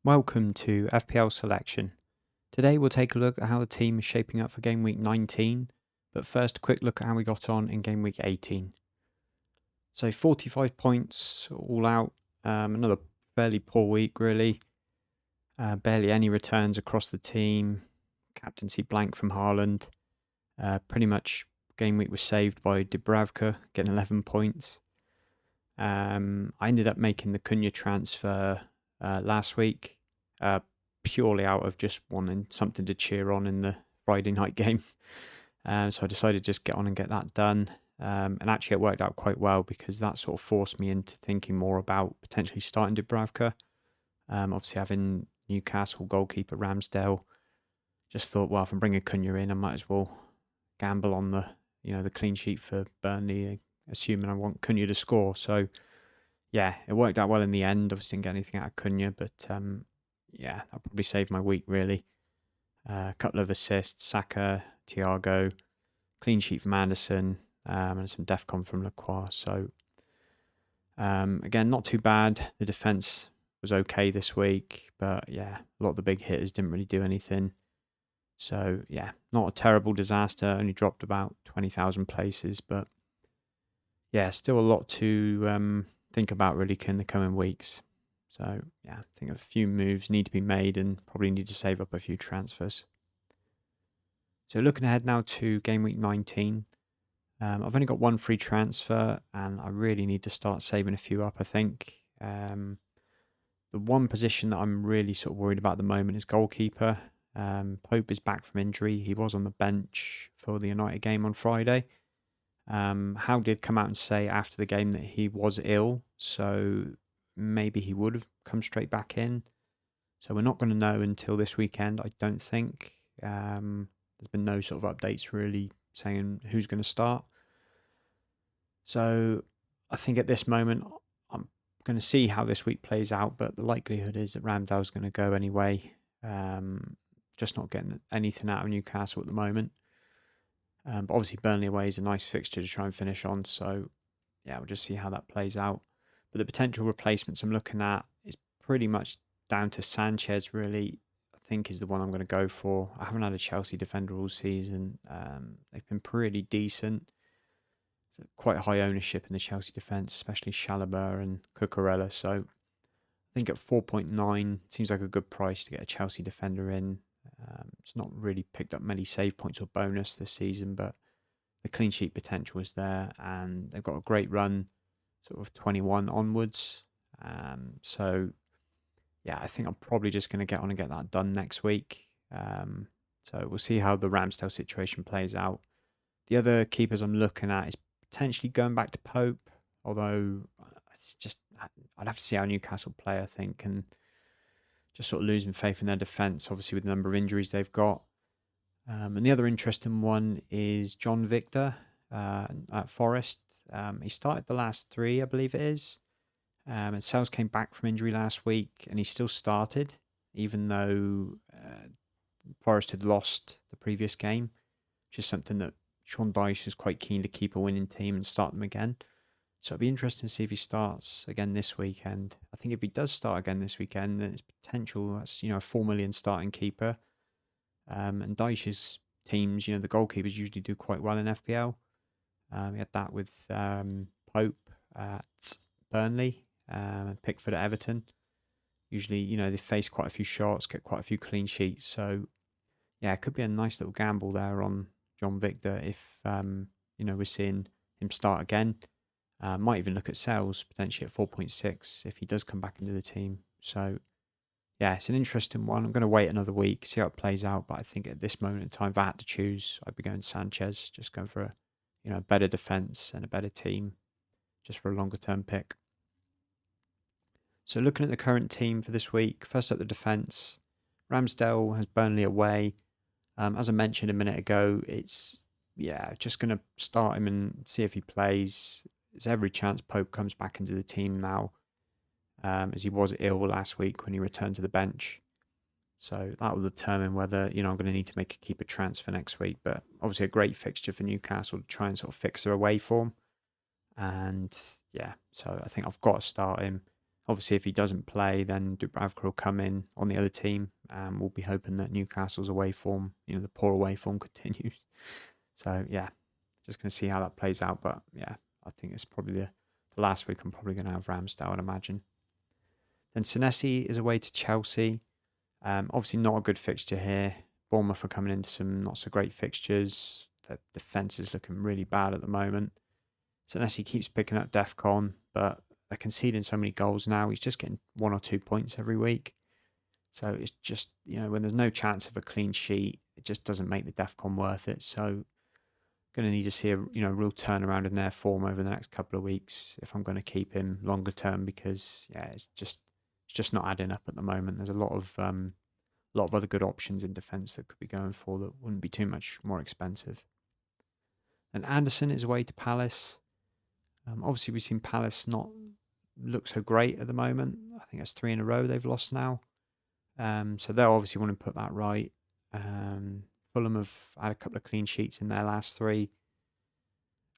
Welcome to FPL Selection. Today we'll take a look at how the team is shaping up for game week 19, but first a quick look at how we got on in game week 18. So 45 points all out, another fairly poor week really, barely any returns across the team, captaincy blank from Haaland, pretty much game week was saved by Dubravka getting 11 points. I ended up making the Cunha transfer last week, purely out of just wanting something to cheer on in the Friday night game. So I decided to just get on and get that done. And actually it worked out quite well because that sort of forced me into thinking more about potentially starting Dubravka. Obviously having Newcastle goalkeeper Ramsdale, just thought, well, if I'm bringing Cunha in, I might as well gamble on the clean sheet for Burnley, assuming I want Cunha to score. So yeah, it worked out well in the end. Obviously didn't get anything out of Cunha, but yeah, that'll probably save my week really. A couple of assists, Saka, Thiago, clean sheet from Anderson, and some defcon from Lacroix. So again, not too bad. The defence was okay this week, but yeah, a lot of the big hitters didn't really do anything. So yeah, not a terrible disaster. Only dropped about 20,000 places, but yeah, still a lot to think about really in the coming weeks. So yeah, I think a few moves need to be made and probably need to save up a few transfers. So looking ahead now to game week 19, I've only got one free transfer and I really need to start saving a few up, I think. The one position that I'm really sort of worried about at the moment is goalkeeper. Pope is back from injury. He was on the bench for the United game on Friday. Howe did come out and say after the game that he was ill, so maybe he would have come straight back in. So we're not going to know until this weekend, I don't think. There's been no sort of updates really saying who's going to start. So I think at this moment, I'm going to see how this week plays out, but the likelihood is that Ramsdale's going to go anyway. Just not getting anything out of Newcastle at the moment. But obviously Burnley away is a nice fixture to try and finish on. So yeah, we'll just see how that plays out. But the potential replacements I'm looking at is pretty much down to Sanchez really, I think is the one I'm going to go for. I haven't had a Chelsea defender all season. They've been pretty decent. It's quite high ownership in the Chelsea defence, especially Chalobah and Cucurella. So I think at 4.9 seems like a good price to get a Chelsea defender in. It's not really picked up many save points or bonus this season, but the clean sheet potential is there, and they've got a great run, sort of 21 onwards. So yeah, I think I'm probably just going to get on and get that done next week. So we'll see how the Ramsdale situation plays out. The other keepers I'm looking at is potentially going back to Pope, although it's just I'd have to see how Newcastle play, I think, and just sort of losing faith in their defence, obviously with the number of injuries they've got. And the other interesting one is John Victor at Forest. He started the last three, I believe it is. And Sales came back from injury last week and he still started, even though Forest had lost the previous game, which is something that Sean Dyche is quite keen to keep a winning team and start them again. So it'll be interesting to see if he starts again this weekend. I think if he does start again this weekend, then it's potential that's a 4 million starting keeper. And Dyche's teams, the goalkeepers usually do quite well in FPL. We had that with Pope at Burnley and Pickford at Everton. Usually, they face quite a few shots, get quite a few clean sheets. So yeah, it could be a nice little gamble there on John Victor if we're seeing him start again. Might even look at Sales potentially at 4.6 if he does come back into the team. So yeah, it's an interesting one. I'm going to wait another week, see how it plays out. But I think at this moment in time, if I had to choose, I'd be going Sanchez, just going for a better defence and a better team, just for a longer term pick. So looking at the current team for this week, first up the defence, Ramsdale has Burnley away. As I mentioned a minute ago, it's just going to start him and see if he plays. There's every chance Pope comes back into the team now, as he was ill last week when he returned to the bench. So that will determine whether, I'm going to need to make a keeper transfer next week. But obviously a great fixture for Newcastle to try and sort of fix their away form. And yeah, so I think I've got to start him. Obviously, if he doesn't play, then Dubravka will come in on the other team, and we'll be hoping that Newcastle's away form, the poor away form continues. So yeah, just going to see how that plays out. But yeah, I think it's probably the last week I'm probably going to have Ramsdale, I'd imagine. Then Senesi is away to Chelsea. Obviously not a good fixture here. Bournemouth are coming into some not so great fixtures. The defence is looking really bad at the moment. Senesi keeps picking up DEFCON, but they're conceding so many goals now. He's just getting 1 or 2 points every week. So it's just, when there's no chance of a clean sheet, it just doesn't make the DEFCON worth it. So going to need to see a real turnaround in their form over the next couple of weeks if I'm going to keep him longer term, because it's just not adding up at the moment. There's a lot of other good options in defence that could be going for that wouldn't be too much more expensive. And Anderson is away to Palace. Obviously, we've seen Palace not look so great at the moment. I think that's 3 in a row they've lost now. So they'll obviously want to put that right. Fulham have had a couple of clean sheets in their last 3.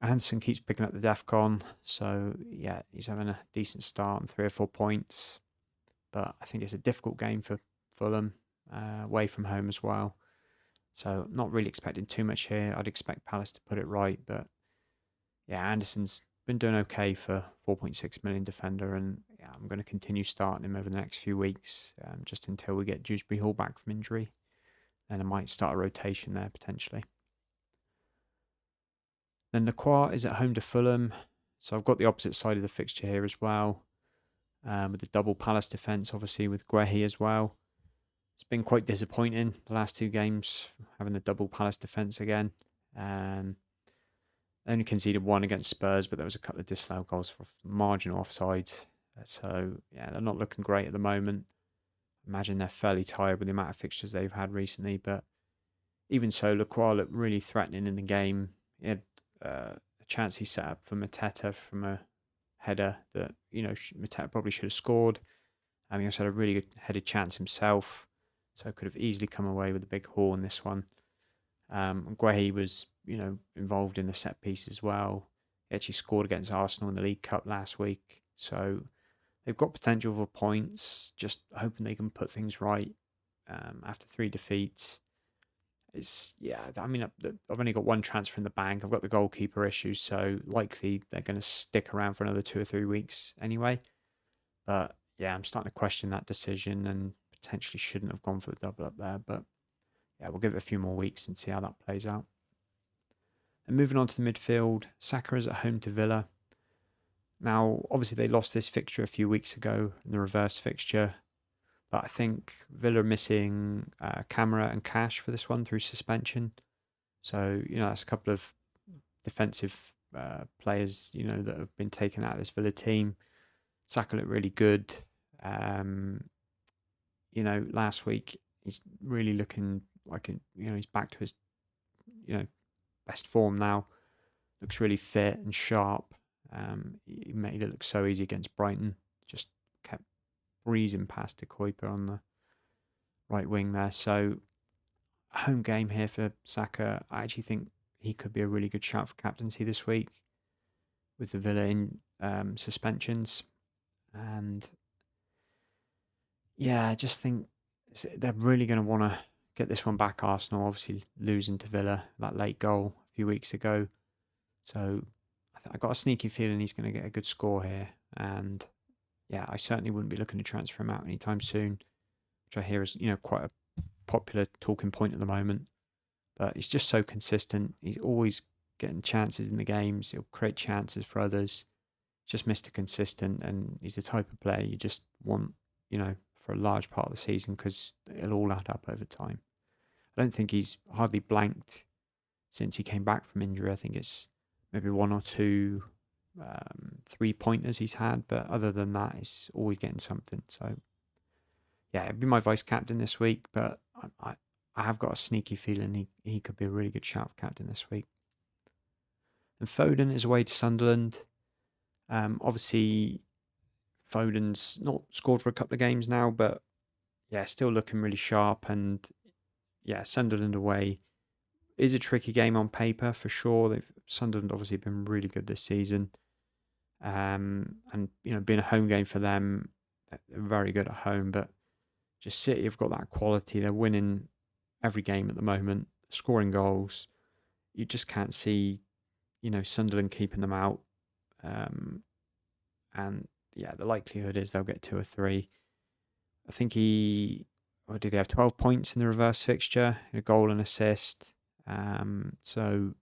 Anderson keeps picking up the DEFCON. So yeah, he's having a decent start and 3 or 4 points. But I think it's a difficult game for Fulham, away from home as well. So not really expecting too much here. I'd expect Palace to put it right. But yeah, Anderson's been doing okay for 4.6 million defender, and yeah, I'm going to continue starting him over the next few weeks, just until we get Dewsbury Hall back from injury. Then I might start a rotation there potentially. Then Lacroix is at home to Fulham, so I've got the opposite side of the fixture here as well, with the double Palace defence, obviously with Guehi as well. It's been quite disappointing the last 2 games, having the double Palace defence again. They only conceded 1 against Spurs, but there was a couple of disallowed goals for marginal offside. So yeah, they're not looking great at the moment. Imagine they're fairly tired with the amount of fixtures they've had recently, but even so, Lacroix looked really threatening in the game. He had a chance he set up for Mateta from a header that, Mateta probably should have scored. He also had a really good headed chance himself, so could have easily come away with a big haul in this one. Guehi was, involved in the set piece as well. He actually scored against Arsenal in the League Cup last week, so they've got potential for points. Just hoping they can put things right after 3 defeats. I've only got 1 transfer in the bank. I've got the goalkeeper issue, so likely they're going to stick around for another 2 or 3 weeks anyway. But yeah, I'm starting to question that decision and potentially shouldn't have gone for the double up there. But yeah, we'll give it a few more weeks and see how that plays out. And moving on to the midfield, Saka is at home to Villa. Now, obviously, they lost this fixture a few weeks ago in the reverse fixture. But I think Villa are missing Camera and Cash for this one through suspension. So, that's a couple of defensive players, that have been taken out of this Villa team. Saka looked really good. Last week, he's really looking like, he's back to his, best form now. Looks really fit and sharp. He made it look so easy against Brighton. Just kept breezing past the Goalkeeper on the right wing there. So, a home game here for Saka. I actually think he could be a really good shout for captaincy this week with the Villa in suspensions. And yeah, I just think they're really going to want to get this one back. Arsenal obviously losing to Villa, that late goal a few weeks ago. So I got a sneaky feeling he's going to get a good score here. And yeah, I certainly wouldn't be looking to transfer him out anytime soon, which I hear is, quite a popular talking point at the moment. But he's just so consistent. He's always getting chances in the games. He'll create chances for others. Just Mr. Consistent, and he's the type of player you just want, for a large part of the season, because it'll all add up over time. I don't think he's hardly blanked since he came back from injury. I think it's maybe 1 or 2 3-pointers he's had, but other than that, he's always getting something. So yeah, it'd be my vice captain this week, but I have got a sneaky feeling he could be a really good shout for captain this week. And Foden is away to Sunderland. Obviously, Foden's not scored for a couple of games now, but yeah, still looking really sharp. And yeah, Sunderland away is a tricky game on paper for sure. Sunderland obviously been really good this season, and being a home game for them, They're very good at home, but just City have got that quality. They're winning every game at the moment, scoring goals. You just can't see, Sunderland keeping them out. Um, and yeah, the likelihood is they'll get 2 or 3. I think what did he have? 12 points in the reverse fixture, a goal and assist. So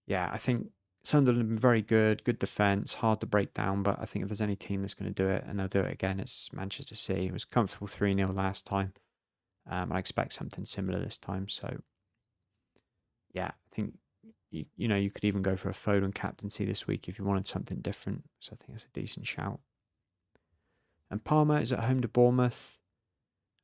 yeah, I think Sunderland have been very good defence, hard to break down. But I think if there's any team that's going to do it, and they'll do it again, it's Manchester City. It was comfortable 3-0 last time. I expect something similar this time. So yeah, I think you could even go for a Foden captaincy this week if you wanted something different. So I think it's a decent shout. And Parma is at home to Bournemouth.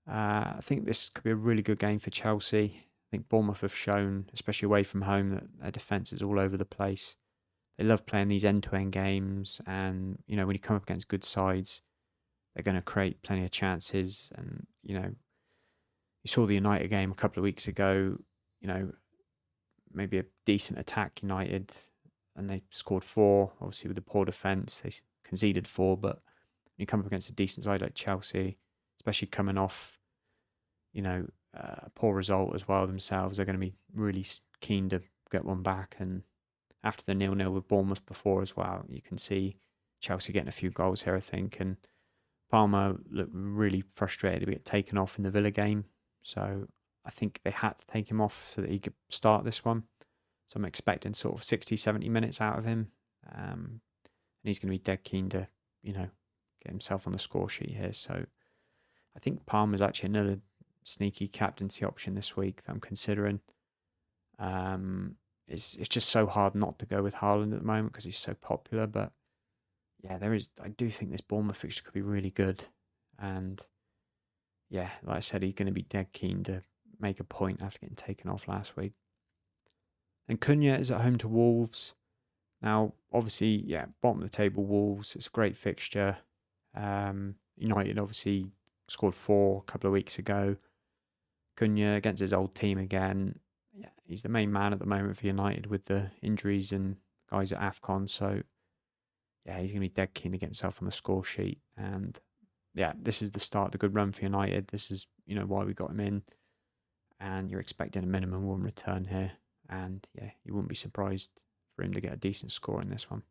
I think this could be a really good game for Chelsea. I think Bournemouth have shown, especially away from home, that their defence is all over the place. They love playing these end-to-end games, and when you come up against good sides, they're going to create plenty of chances. And you saw the United game a couple of weeks ago. Maybe a decent attack United, and they scored 4. Obviously, with the poor defence, they conceded 4. But when you come up against a decent side like Chelsea, especially coming off, a poor result as well themselves, they're going to be really keen to get one back. And after the 0-0 with Bournemouth before as well, you can see Chelsea getting a few goals here, I think. And Palmer looked really frustrated to get taken off in the Villa game. So I think they had to take him off so that he could start this one. So I'm expecting sort of 60, 70 minutes out of him. And he's going to be dead keen to, get himself on the score sheet here. So I think Palmer's actually another sneaky captaincy option this week that I'm considering. It's just so hard not to go with Haaland at the moment because he's so popular. But yeah, I do think this Bournemouth fixture could be really good. And yeah, like I said, he's going to be dead keen to make a point after getting taken off last week. And Cunha is at home to Wolves. Now, obviously, yeah, bottom of the table Wolves. It's a great fixture. United obviously scored 4 a couple of weeks ago. Cunha against his old team again. Yeah, he's the main man at the moment for United with the injuries and guys at AFCON. So, yeah, he's going to be dead keen to get himself on the score sheet. And, yeah, this is the start of the good run for United. This is, why we got him in. And you're expecting a minimum 1 return here. And, yeah, you wouldn't be surprised for him to get a decent score in this one.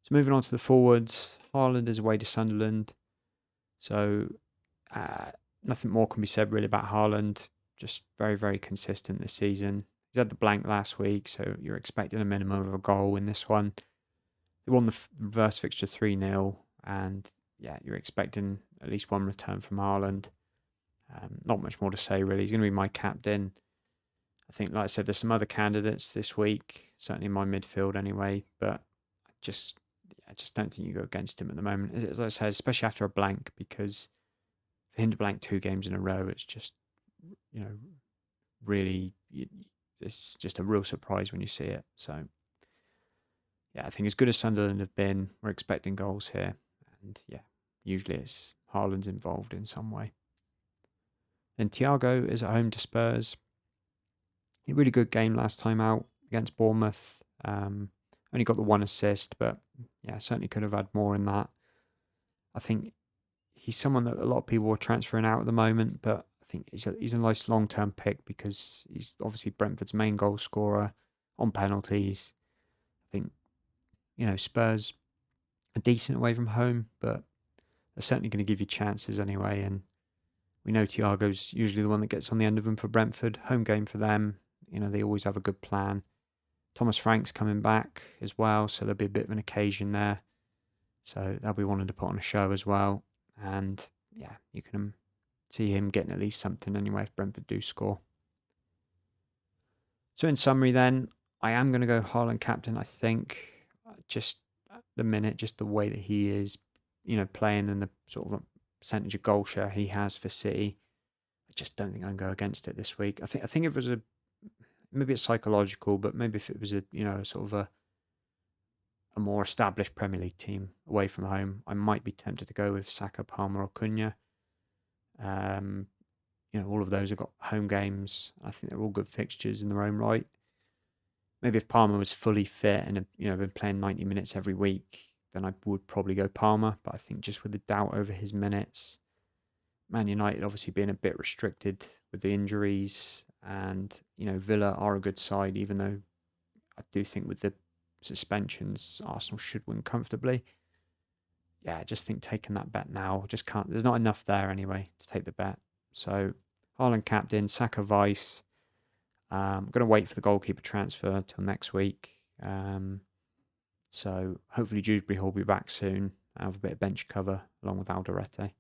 So, moving on to the forwards. Haaland is away to Sunderland. So, nothing more can be said really about Haaland. Just very, very consistent this season. He's had the blank last week, so you're expecting a minimum of a goal in this one. They won the reverse fixture 3-0, and yeah, you're expecting at least 1 return from Haaland. Not much more to say really. He's going to be my captain. I think, like I said, there's some other candidates this week, certainly in my midfield anyway, but I just don't think you go against him at the moment. As I said, especially after a blank, because for him to blank 2 games in a row, it's just, really, it's just a real surprise when you see it. So, yeah, I think as good as Sunderland have been, we're expecting goals here. And, yeah, usually it's Haaland's involved in some way. Then Thiago is at home to Spurs. A really good game last time out against Bournemouth. Only got the 1 assist, but, yeah, certainly could have had more in that. I think he's someone that a lot of people are transferring out at the moment, but I think he's a nice long-term pick because he's obviously Brentford's main goal scorer on penalties. I think, Spurs are decent away from home, but they're certainly going to give you chances anyway. And we know Thiago's usually the one that gets on the end of them for Brentford. Home game for them. They always have a good plan. Thomas Frank's coming back as well, so there'll be a bit of an occasion there. So they'll be wanting to put on a show as well. And yeah, you can see him getting at least something anyway if Brentford do score. So in summary then, I am going to go Haaland captain, I think. Just at the minute, just the way that he is, playing and the sort of percentage of goal share he has for City, I just don't think I can go against it this week. I think if it was maybe it's psychological, but maybe if it was a sort of a more established Premier League team away from home, I might be tempted to go with Saka, Palmer or Cunha. All of those have got home games. I think they're all good fixtures in their own right. Maybe if Palmer was fully fit and been playing 90 minutes every week, then I would probably go Palmer. But I think just with the doubt over his minutes, Man United obviously being a bit restricted with the injuries, and Villa are a good side, even though I do think with the suspensions, Arsenal should win comfortably. Yeah, I just think taking that bet now, just can't. There's not enough there anyway to take the bet. So Haaland captain, Saka vice. I'm going to wait for the goalkeeper transfer till next week. So hopefully Dewsbury will be back soon. I have a bit of bench cover along with Alderete.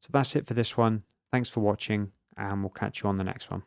So that's it for this one. Thanks for watching, and we'll catch you on the next one.